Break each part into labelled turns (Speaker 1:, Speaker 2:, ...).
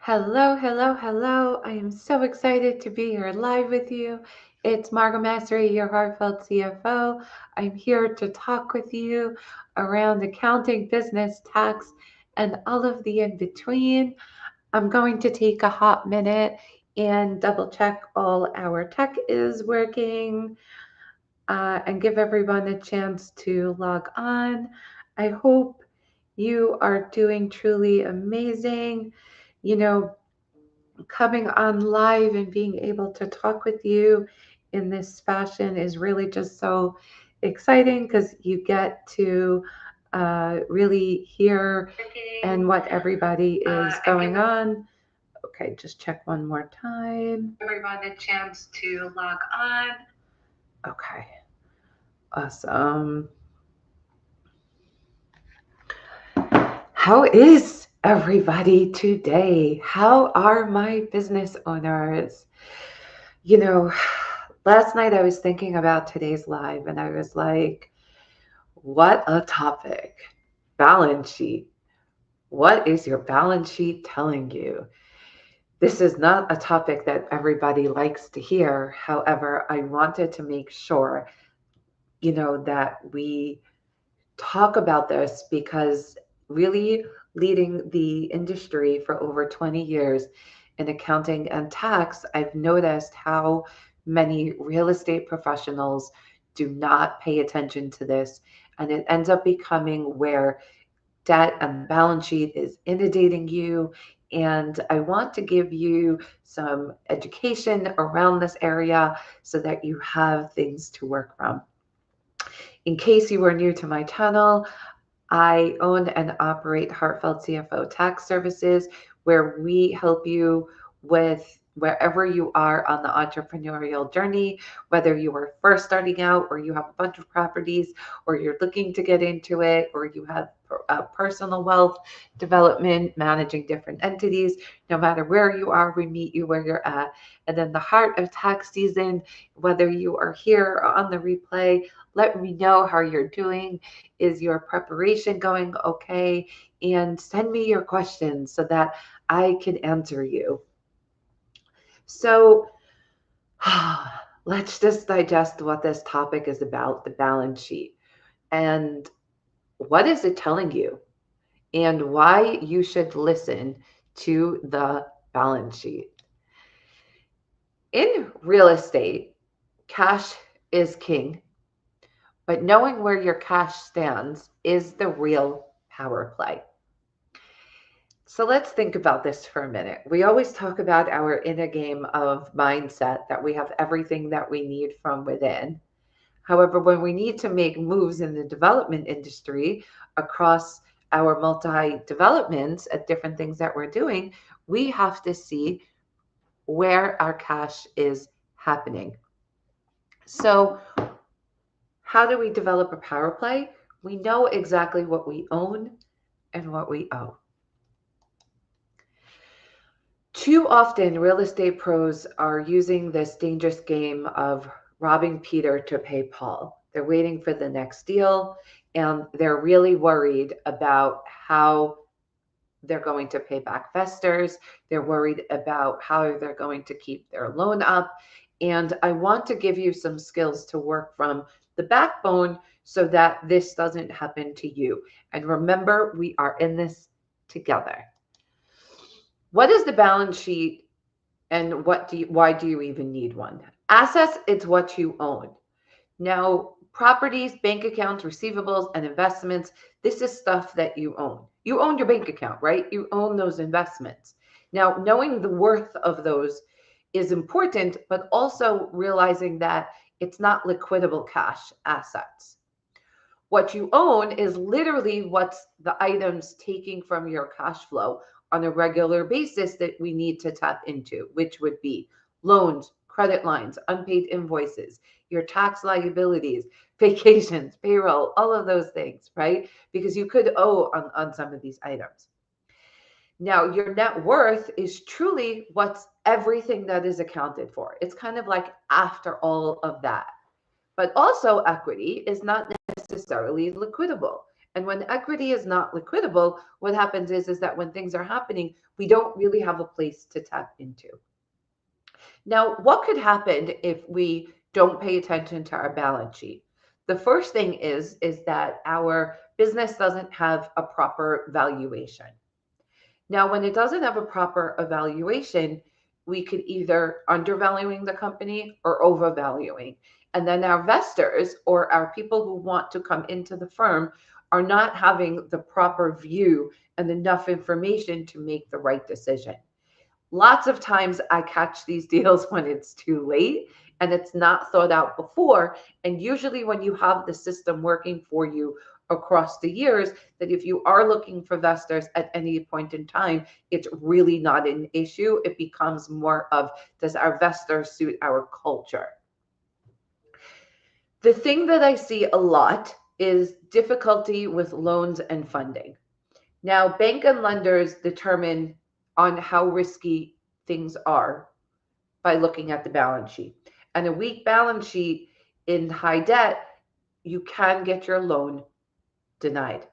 Speaker 1: Hello, hello, hello. I am so excited to be here live with you. It's Margot Mastery, your heartfelt CFO. I'm here to talk with you around accounting, business, tax, and all of the in between. I'm going to take a hot minute and double check all our tech is working and give everyone a chance to log on. I hope you are doing truly amazing. You know, coming on live and being able to talk with you in this fashion is really just so exciting because you get to really hear and what everybody is going on. Okay, just check one more time. Everyone a chance to log on. Okay, awesome. How is everybody today? How are my business owners? You know, last night I was thinking about today's live and I was like, what a topic. Balance sheet. What is your balance sheet telling you? This is not a topic that everybody likes to hear. However, I wanted to make sure, that we talk about this because really leading the industry for over 20 years in accounting and tax, I've noticed how many real estate professionals do not pay attention to this. And it ends up becoming where debt and the balance sheet is inundating you. And I want to give you some education around this area so that you have things to work from. In case you are new to my channel, I own and operate Heartfelt CFO Tax Services, where we help you with wherever you are on the entrepreneurial journey, whether you are first starting out or you have a bunch of properties or you're looking to get into it or you have personal wealth development, managing different entities. No matter where you are, we meet you where you're at. And then the heart of tax season, whether you are here or on the replay, let me know how you're doing. Is your preparation going okay? And send me your questions so that I can answer you. So let's just digest what this topic is about, the balance sheet. And what is it telling you? And why you should listen to the balance sheet. In real estate, cash is king, but knowing where your cash stands is the real power play. So let's think about this for a minute. We always talk about our inner game of mindset, that we have everything that we need from within. However, when we need to make moves in the development industry across our multi developments at different things that we're doing, we have to see where our cash is happening. So, how do we develop a power play? We know exactly what we own and what we owe. Too often, real estate pros are using this dangerous game of robbing Peter to pay Paul. They're waiting for the next deal and they're really worried about how they're going to pay back investors. They're worried about how they're going to keep their loan up. And I want to give you some skills to work from the backbone so that this doesn't happen to you. And remember, we are in this together. What is the balance sheet and why do you even need one? Assets, it's what you own. Now, properties, bank accounts, receivables, and investments, this is stuff that you own. You own your bank account, right? You own those investments. Now, knowing the worth of those is important, but also realizing that it's not liquidable cash assets. What you own is literally what's the items taking from your cash flow on a regular basis that we need to tap into, which would be loans, credit lines, unpaid invoices, your tax liabilities, vacations, payroll, all of those things, right? Because you could owe on some of these items. Now, your net worth is truly what's everything that is accounted for. It's kind of like after all of that. But also, equity is not necessarily liquidable. And when equity is not liquidable, what happens is that when things are happening, we don't really have a place to tap into. Now, what could happen if we don't pay attention to our balance sheet? The first thing is that our business doesn't have a proper valuation. Now, when it doesn't have a proper evaluation, we could either undervaluing the company or overvaluing. And then our investors or our people who want to come into the firm are not having the proper view and enough information to make the right decision. Lots of times I catch these deals when it's too late and it's not thought out before. And usually, when you have the system working for you across the years, that if you are looking for investors at any point in time, it's really not an issue. It becomes more of, does our investor suit our culture? The thing that I see a lot is difficulty with loans and funding. Now, bank and lenders determine on how risky things are by looking at the balance sheet. And a weak balance sheet in high debt, you can get your loan denied.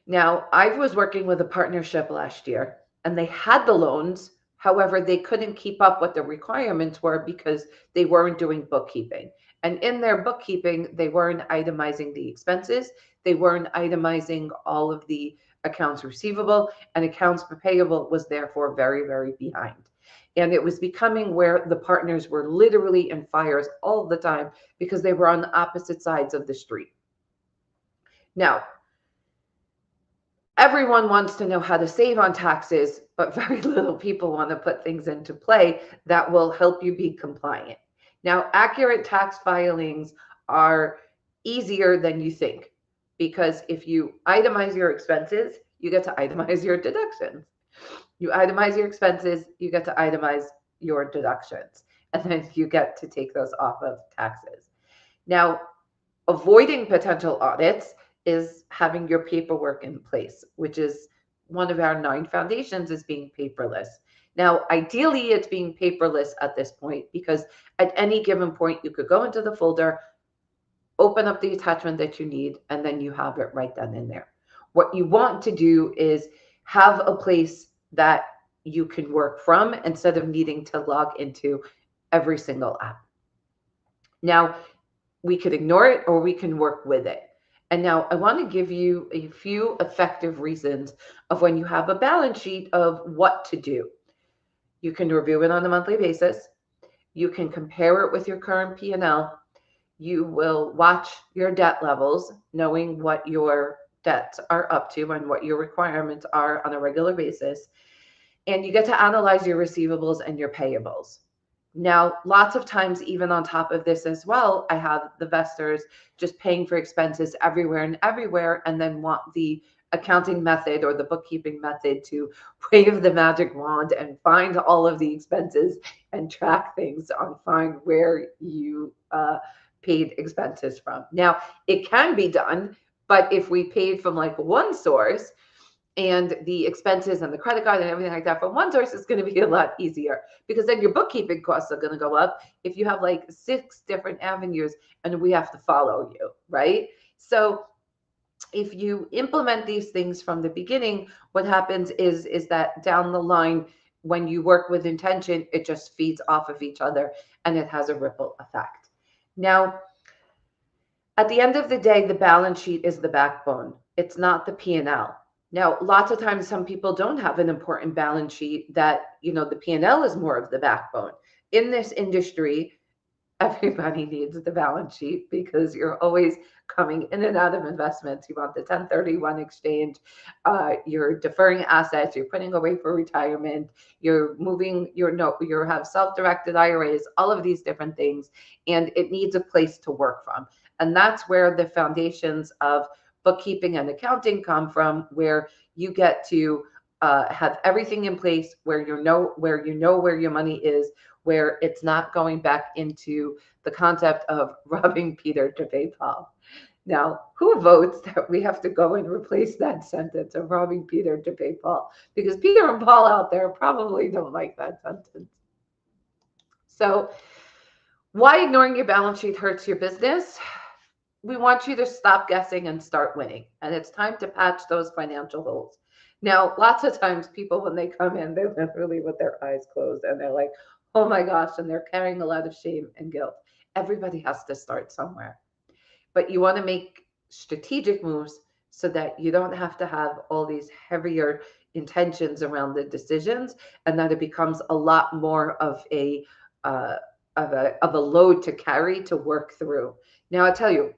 Speaker 1: Now, I was working with a partnership last year and they had the loans. However, they couldn't keep up what the requirements were because they weren't doing bookkeeping. And in their bookkeeping, they weren't itemizing the expenses, they weren't itemizing all of the accounts receivable, and accounts payable was therefore very, very behind. And it was becoming where the partners were literally in fires all the time because they were on the opposite sides of the street. Now, everyone wants to know how to save on taxes, but very little people want to put things into play that will help you be compliant. Now, accurate tax filings are easier than you think because if you itemize your expenses, you get to itemize your deductions. You itemize your expenses, you get to itemize your deductions, and then you get to take those off of taxes. Now, avoiding potential audits is having your paperwork in place, which is one of our 9 foundations is being paperless. Now, ideally, it's being paperless at this point because at any given point, you could go into the folder, open up the attachment that you need, and then you have it right then and there. What you want to do is have a place that you can work from instead of needing to log into every single app. Now, we could ignore it or we can work with it. And now I want to give you a few effective reasons of when you have a balance sheet of what to do. You can review it on a monthly basis. You can compare it with your current P&L. You will watch your debt levels, knowing what your debts are up to and what your requirements are on a regular basis. And you get to analyze your receivables and your payables. Now, lots of times, even on top of this as well, I have the investors just paying for expenses everywhere, and then want the accounting method or the bookkeeping method to wave the magic wand and find all of the expenses and track things on find where you paid expenses from. Now, it can be done, but if we paid from like one source, and the expenses and the credit card and everything like that from one source is going to be a lot easier because then your bookkeeping costs are going to go up if you have like 6 different avenues and we have to follow you, right? So if you implement these things from the beginning, what happens is that down the line, when you work with intention, it just feeds off of each other and it has a ripple effect. Now, at the end of the day, the balance sheet is the backbone. It's not the P&L. Now, lots of times some people don't have an important balance sheet that, the P&L is more of the backbone. In this industry, everybody needs the balance sheet because you're always coming in and out of investments. You want the 1031 exchange, you're deferring assets, you're putting away for retirement, you're moving you have self-directed IRAs, all of these different things, and it needs a place to work from. And that's where the foundations of bookkeeping and accounting come from, where you get to have everything in place, where you know where your money is, where it's not going back into the concept of robbing Peter to pay Paul. Now, who votes that we have to go and replace that sentence of robbing Peter to pay Paul? Because Peter and Paul out there probably don't like that sentence. So, why ignoring your balance sheet hurts your business? we want you to stop guessing and start winning. And it's time to patch those financial holes. Now, lots of times people, when they come in, they're literally with their eyes closed and they're like, oh my gosh, and they're carrying a lot of shame and guilt. Everybody has to start somewhere. But you want to make strategic moves so that you don't have to have all these heavier intentions around the decisions, and that it becomes a lot more uh, of a load to carry to work through. Now, I tell you,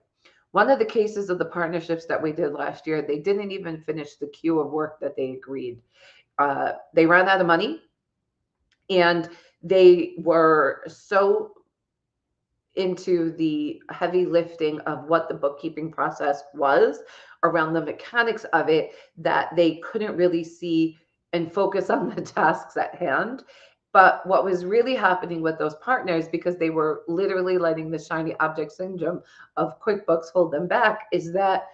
Speaker 1: one of the cases of the partnerships that we did last year, they didn't even finish the queue of work that they agreed. They ran out of money, and they were so into the heavy lifting of what the bookkeeping process was around the mechanics of it that they couldn't really see and focus on the tasks at hand. But what was really happening with those partners, because they were literally letting the shiny object syndrome of QuickBooks hold them back, is that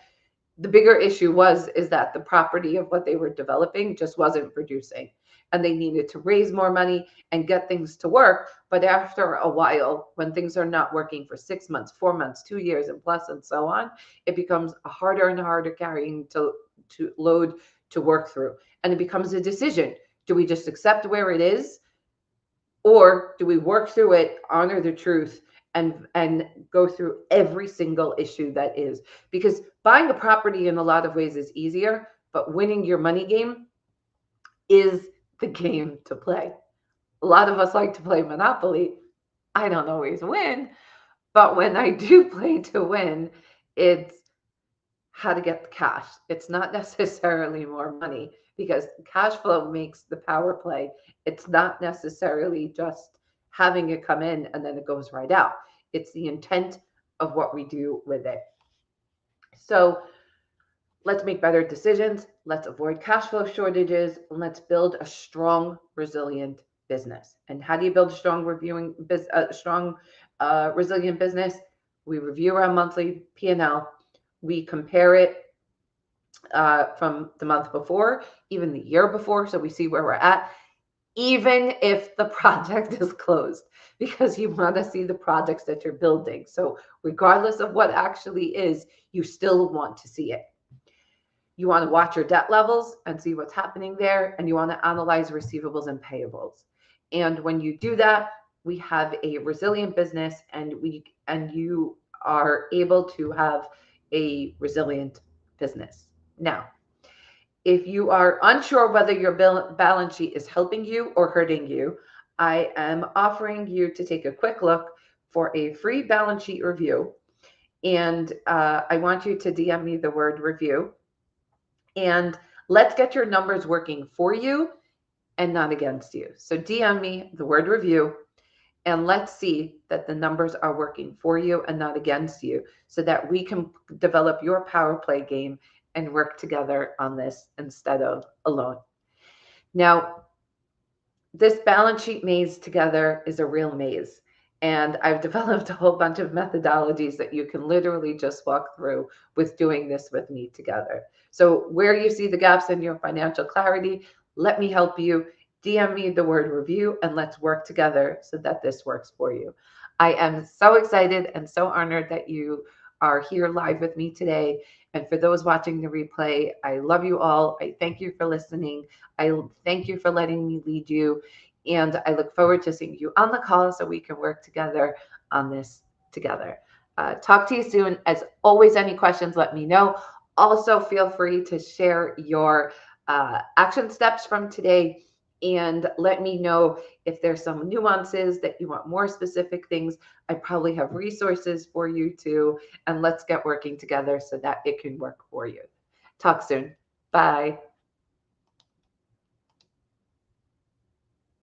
Speaker 1: the bigger issue was is that the property of what they were developing just wasn't producing, and they needed to raise more money and get things to work. But after a while, when things are not working for 6 months, 4 months, 2 years and plus and so on, it becomes a harder and harder carrying to load to work through. And it becomes a decision. Do we just accept where it is, or do we work through it, honor the truth, and go through every single issue that is? Because buying a property in a lot of ways is easier, but winning your money game is the game to play. A lot of us like to play Monopoly. I don't always win, but when I do play to win, it's how to get the cash. It's not necessarily more money, because cash flow makes the power play. It's not necessarily just having it come in and then it goes right out. It's the intent of what we do with it. So let's make better decisions. Let's avoid cash flow shortages. And let's build a strong, resilient business. And how do you build a resilient business? We review our monthly P&L. We compare it from the month before, even the year before, so we see where we're at, even if the project is closed, because you want to see the projects that you're building. So regardless of what actually is, you still want to see it. You want to watch your debt levels and see what's happening there, and you want to analyze receivables and payables. And when you do that, we have a resilient business, and you are able to have a resilient business. Now, if you are unsure whether your balance sheet is helping you or hurting you, I am offering you to take a quick look for a free balance sheet review. And I want you to DM me the word review. And let's get your numbers working for you and not against you. So DM me the word review, and let's see that the numbers are working for you and not against you, so that we can develop your power play game and work together on this instead of alone. Now, this balance sheet maze together is a real maze. And I've developed a whole bunch of methodologies that you can literally just walk through with doing this with me together. So where you see the gaps in your financial clarity, let me help you. DM me the word review, and let's work together so that this works for you. I am so excited and so honored that you are here live with me today. And for those watching the replay, I love you all. I thank you for listening. I thank you for letting me lead you. And I look forward to seeing you on the call so we can work together on this together. Talk to you soon. As always, any questions, let me know. Also, feel free to share your action steps from today, and let me know if there's some nuances that you want more specific things. I probably have resources for you too, and let's get working together so that it can work for you. Talk soon. Bye.